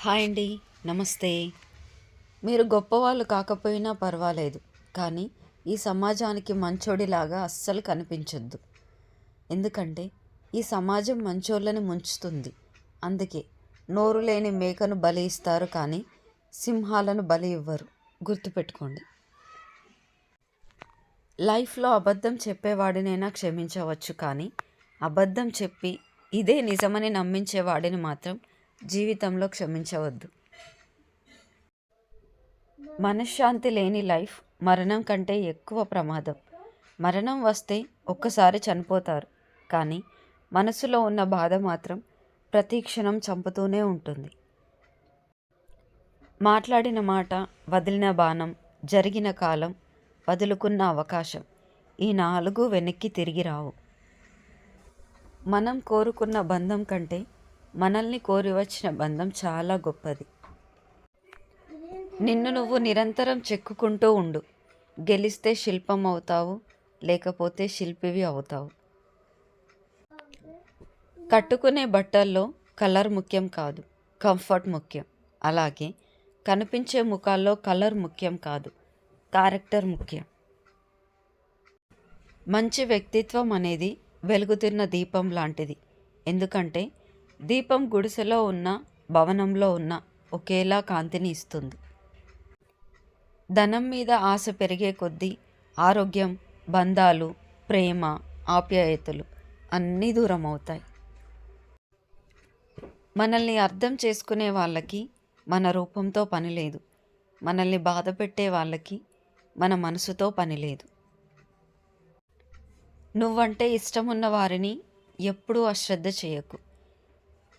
Hi అండి. నమస్తే. మీరు గొప్పవాళ్ళు కాకపోయినా పర్వాలేదు, కానీ ఈ సమాజానికి మంచోడిలాగా అస్సలు కనిపించొద్దు. ఎందుకంటే ఈ సమాజం మంచోళ్ళని ముంచుతుంది. అందుకే నోరు లేని మేకను బలి ఇస్తారు, కానీ సింహాలను బలి ఇవ్వరు. గుర్తుపెట్టుకోండి. లైఫ్లో అబద్ధం చెప్పేవాడినైనా క్షమించవచ్చు, కానీ అబద్ధం చెప్పి ఇదే నిజమని నమ్మించేవాడిని మాత్రం జీవితంలో క్షమించవద్దు. మనశ్శాంతి లేని లైఫ్ మరణం కంటే ఎక్కువ ప్రమాదం. మరణం వస్తే ఒక్కసారి చనిపోతారు, కానీ మనసులో ఉన్న బాధ మాత్రం ప్రతి క్షణం చంపుతూనే ఉంటుంది. మాట్లాడిన మాట, వదిలిన బాణం, జరిగిన కాలం, వదులుకున్న అవకాశం, ఈ 4 వెనక్కి తిరిగి రావు. మనం కోరుకున్న బంధం కంటే మనల్ని కోరి వచ్చిన బంధం చాలా గొప్పది. నిన్ను నువ్వు నిరంతరం చెక్కుకుంటూ ఉండు. గెలిస్తే శిల్పం అవుతావు, లేకపోతే శిల్పివి అవుతావు. కట్టుకునే బట్టల్లో కలర్ ముఖ్యం కాదు, కంఫర్ట్ ముఖ్యం. అలాగే కనిపించే ముఖాల్లో కలర్ ముఖ్యం కాదు, క్యారెక్టర్ ముఖ్యం. మంచి వ్యక్తిత్వం అనేది వెలుగుతున్న దీపం లాంటిది. ఎందుకంటే దీపం గుడిసెలో ఉన్న, భవనంలో ఉన్న ఒకేలా కాంతిని ఇస్తుంది. ధనం మీద ఆశ పెరిగే కొద్దీ ఆరోగ్యం, బంధాలు, ప్రేమ, ఆప్యాయతలు అన్నీ దూరం అవుతాయి. మనల్ని అర్థం చేసుకునే వాళ్ళకి మన రూపంతో పని లేదు. మనల్ని బాధ పెట్టే వాళ్ళకి మన మనసుతో పని లేదు. నువ్వంటే ఇష్టమున్న వారిని ఎప్పుడూ అశ్రద్ధ చేయకు.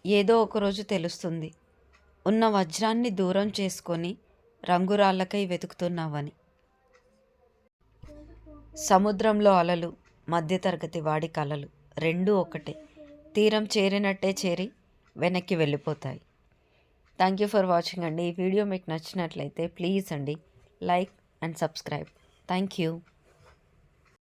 ఏదో ఒకరోజు తెలుస్తుంది, ఉన్న వజ్రాన్ని దూరం చేసుకొని రంగురాళ్ళకై వెతుకుతున్నావని. సముద్రంలో అలలు, మధ్యతరగతి వాడి కలలు రెండూ ఒకటే. తీరం చేరినట్టే చేరి వెనక్కి వెళ్ళిపోతాయి. థ్యాంక్ యూ ఫర్ వాచింగ్ అండి. ఈ వీడియో మీకు నచ్చినట్లయితే ప్లీజ్ అండి like and subscribe. Thank you.